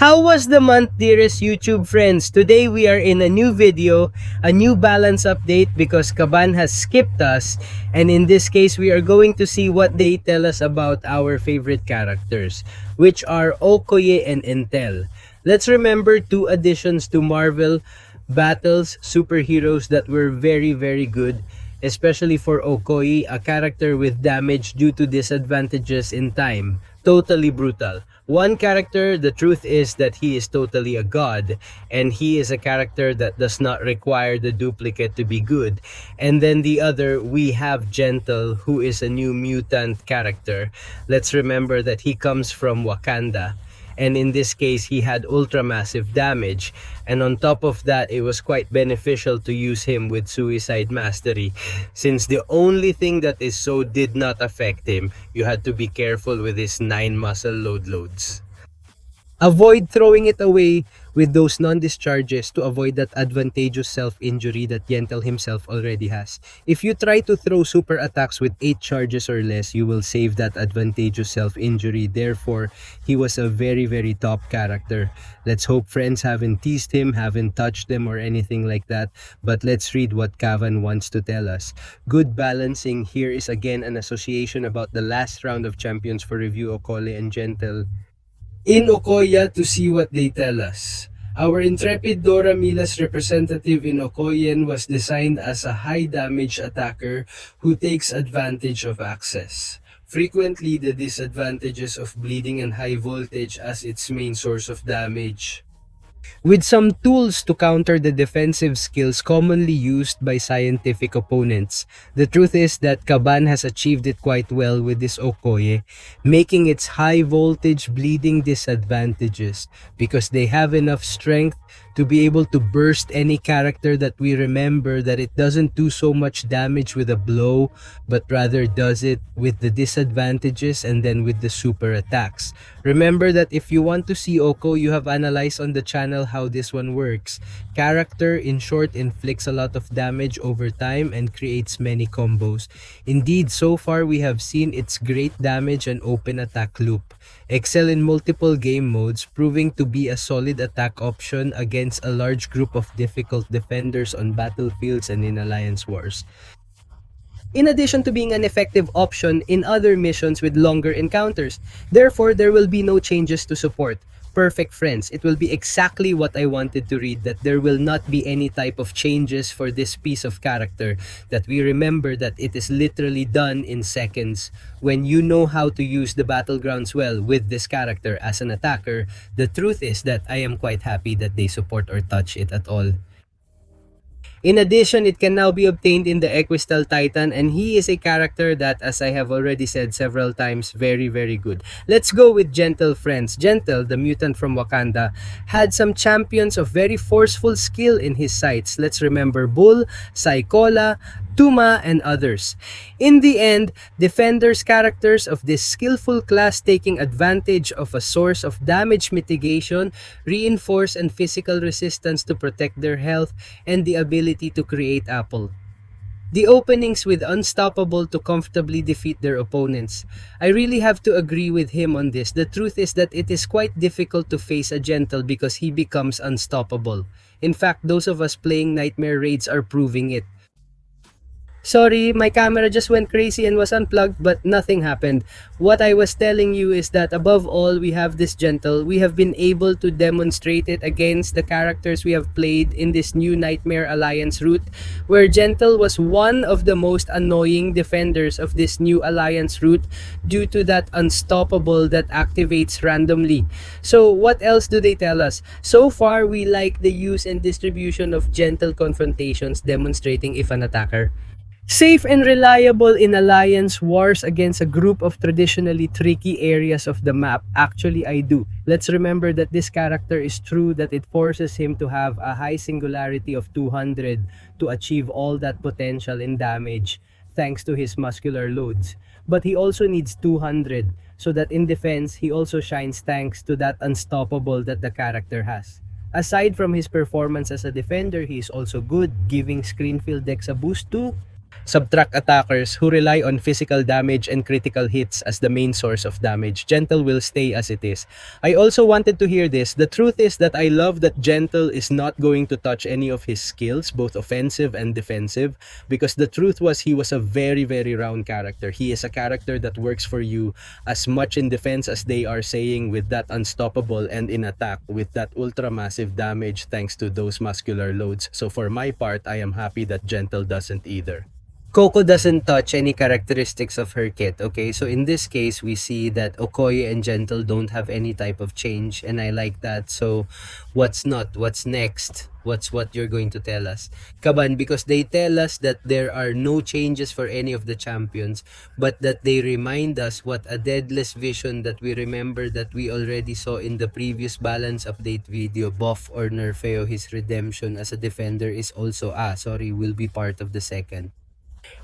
How was the month, dearest YouTube friends? Today we are in a new video, a new balance update because Kaban has skipped us, and in this case we are going to see what they tell us about our favorite characters, which are Okoye and Intel. Let's remember two additions to Marvel battles, superheroes that were very good, especially for Okoye, a character with damage due to disadvantages in time. Totally brutal. One character, the truth is that he is totally a god, and he is a character that does not require the duplicate to be good. And then the other, we have Gentle, who is a new mutant character. Let's remember that he comes from Wakanda, and in this case he had ultra massive damage, and on top of that it was quite beneficial to use him with suicide mastery, since the only thing that is so did not affect him, you had to be careful with his 9 muscle loads. Avoid throwing it away with those non-discharges to avoid that advantageous self-injury that Yentel himself already has. If you try to throw super attacks with 8 charges or less, you will save that advantageous self-injury. Therefore, he was a very top character. Let's hope friends haven't teased him, haven't touched him or anything like that. But let's read what Kavan wants to tell us. Good balancing here is again an association about the last round of champions for review Okoye and Gentle in Okoye to see what they tell us. Our intrepid Dora Mila's representative in Okoyen was designed as a high damage attacker who takes advantage of access. Frequently the disadvantages of bleeding and high voltage as its main source of damage, with some tools to counter the defensive skills commonly used by scientific opponents. The truth is that Kaban has achieved it quite well with this Okoye, making its high voltage bleeding disadvantages because they have enough strength to be able to burst any character that we remember that it doesn't do so much damage with a blow, but rather does it with the disadvantages and then with the super attacks. Remember that if you want to see Oko, you have analyzed on the channel how this one works. Character, in short, inflicts a lot of damage over time and creates many combos. Indeed, so far we have seen its great damage and open attack loop. Excel in multiple game modes, proving to be a solid attack option against a large group of difficult defenders on battlefields and in alliance wars, in addition to being an effective option in other missions with longer encounters. Therefore, there will be no changes to support. Perfect friends, it will be exactly what I wanted to read, that there will not be any type of changes for this piece of character, that we remember that it is literally done in seconds. When you know how to use the battlegrounds well with this character as an attacker, the truth is that I am quite happy that they support or touch it at all. In addition, it can now be obtained in the Equistal Titan, and he is a character that, as I have already said several times, very good. Let's go with Gentle friends. Gentle, the mutant from Wakanda, had some champions of very forceful skill in his sights. Let's remember Bull, Saikola, Tuma, and others. In the end, defenders characters of this skillful class taking advantage of a source of damage mitigation, reinforce and physical resistance to protect their health, and the ability to create Apple. The openings with Unstoppable to comfortably defeat their opponents. I really have to agree with him on this. The truth is that it is quite difficult to face a Gentle because he becomes unstoppable. In fact, those of us playing Nightmare Raids are proving it. Sorry, my camera just went crazy and was unplugged, but nothing happened. What I was telling you is that above all, we have this Gentle. We have been able to demonstrate it against the characters we have played in this new Nightmare Alliance route, where Gentle was one of the most annoying defenders of this new Alliance route due to that Unstoppable that activates randomly. So what else do they tell us? So far, we like the use and distribution of Gentle confrontations, demonstrating if an attacker safe and reliable in alliance wars against a group of traditionally tricky areas of the map. Actually, I do. Let's remember that this character is true that it forces him to have a high singularity of 200 to achieve all that potential in damage thanks to his muscular loads. But he also needs 200 so that in defense, he also shines thanks to that unstoppable that the character has. Aside from his performance as a defender, he is also good, giving Screenfield Dex a boost too. Subtract attackers who rely on physical damage and critical hits as the main source of damage. Gentle will stay as it is. I also wanted to hear this. The truth is that I love that Gentle is not going to touch any of his skills, both offensive and defensive, because the truth was he was a very, very round character. He is a character that works for you as much in defense as they are saying, with that unstoppable, and in attack with that ultra massive damage thanks to those muscular loads. So for my part, I am happy that Gentle doesn't either. Coco doesn't touch any characteristics of her kit, okay? So in this case, we see that Okoye and Gentle don't have any type of change, and I like that. So what's not? What's next? What's what you're going to tell us? Kaban, because they tell us that there are no changes for any of the champions, but that they remind us what a deadless vision that we remember that we already saw in the previous balance update video. Buff or Nerfeo, his redemption as a defender is also, will be part of the second.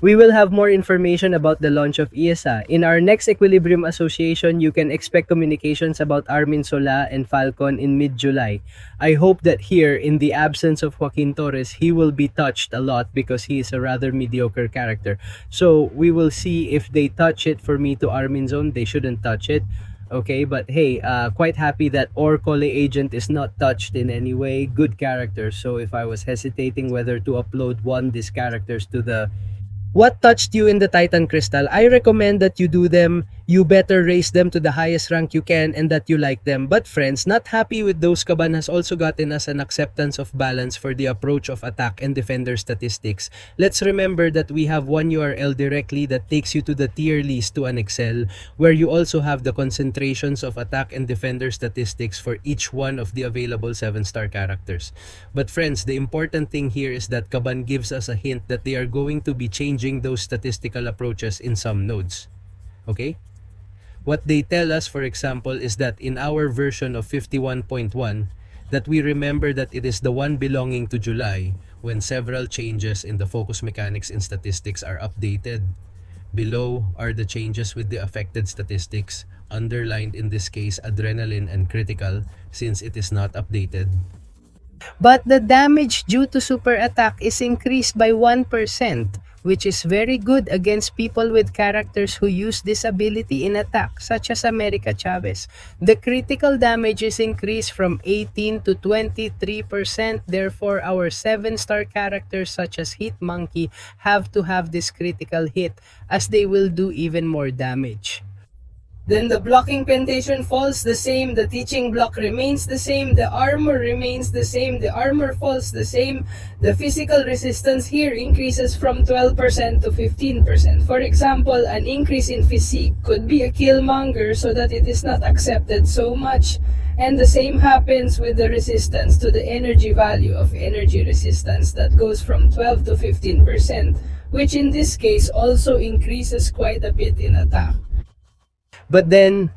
We will have more information about the launch of ESA. In our next Equilibrium Association, you can expect communications about Armin Sola and Falcon in mid-July. I hope that here, in the absence of Joaquin Torres, he will be touched a lot because he is a rather mediocre character. So we will see if they touch it for me to Armin Zone. They shouldn't touch it. Okay, but hey, quite happy that Okoye agent is not touched in any way. Good character. So if I was hesitating whether to upload these characters to the what touched you in the Titan Crystal? I recommend that you do them. You better raise them to the highest rank you can and that you like them. But friends, not happy with those, Kaban has also gotten us an acceptance of balance for the approach of attack and defender statistics. Let's remember that we have one URL directly that takes you to the tier list to an Excel, where you also have the concentrations of attack and defender statistics for each one of the available 7-star characters. But friends, the important thing here is that Kaban gives us a hint that they are going to be changing those statistical approaches in some nodes. Okay? What they tell us, for example, is that in our version of 51.1, that we remember that it is the one belonging to July when several changes in the focus mechanics and statistics are updated. Below are the changes with the affected statistics, underlined in this case adrenaline and critical, since it is not updated. But the damage due to super attack is increased by 1%, which is very good against people with characters who use this ability in attack, such as America Chavez. The critical damage is increased from 18 to 23%, therefore our 7-star characters such as Hit Monkey have to have this critical hit, as they will do even more damage. Then the blocking pentation falls the same, the teaching block remains the same, the armor remains the same, the armor falls the same, the physical resistance here increases from 12% to 15%. For example, an increase in physique could be a killmonger so that it is not accepted so much. And the same happens with the resistance to the energy value of energy resistance that goes from 12 to 15%, which in this case also increases quite a bit in attack. But then,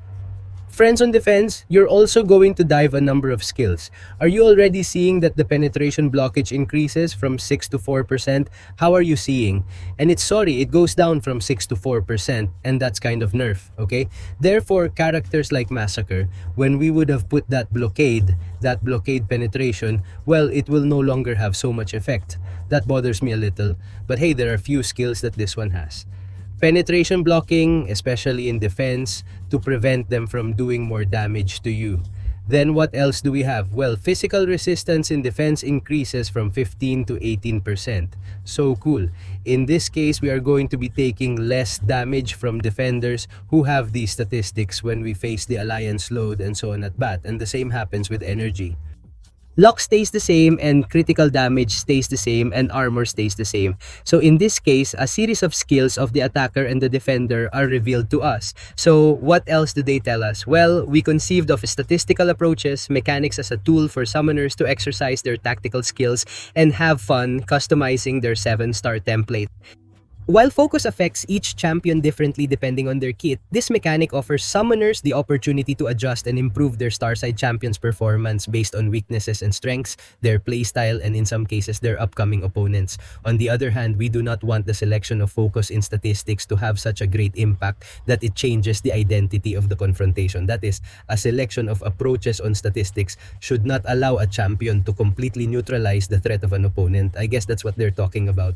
friends on defense, you're also going to dive a number of skills. Are you already seeing that the penetration blockage increases from 6 to 4%? How are you seeing? And it goes down from 6 to 4%, and that's kind of nerf, okay? Therefore, characters like Massacre, when we would have put that blockade penetration, well, it will no longer have so much effect. That bothers me a little. But hey, there are few skills that this one has. Penetration blocking, especially in defense, to prevent them from doing more damage to you. Then what else do we have? Well, physical resistance in defense increases from 15 to 18%. So cool. In this case, we are going to be taking less damage from defenders who have these statistics when we face the alliance load and so on at bat. And the same happens with energy. Luck stays the same and critical damage stays the same and armor stays the same. So in this case, a series of skills of the attacker and the defender are revealed to us. So what else do they tell us? Well, we conceived of statistical approaches, mechanics as a tool for summoners to exercise their tactical skills and have fun customizing their 7-star template. While focus affects each champion differently depending on their kit, this mechanic offers summoners the opportunity to adjust and improve their Starside champion's performance based on weaknesses and strengths, their playstyle, and in some cases their upcoming opponents. On the other hand, we do not want the selection of focus in statistics to have such a great impact that it changes the identity of the confrontation. That is, a selection of approaches on statistics should not allow a champion to completely neutralize the threat of an opponent. I guess that's what they're talking about.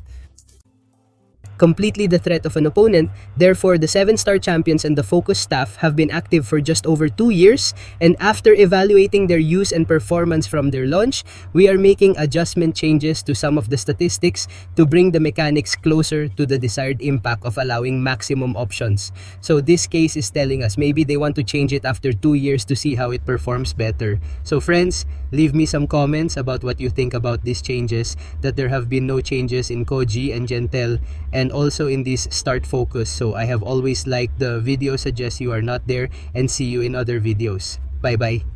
completely the threat of an opponent. Therefore, the 7-star champions and the focus staff have been active for just over 2 years, and after evaluating their use and performance from their launch, we are making adjustment changes to some of the statistics to bring the mechanics closer to the desired impact of allowing maximum options. So this case is telling us maybe they want to change it after 2 years to see how it performs better. So friends, leave me some comments about what you think about these changes, that there have been no changes in Koji and Gentel, and also in this start focus. So I have always liked the video, suggest you are not there, and see you in other videos. Bye bye.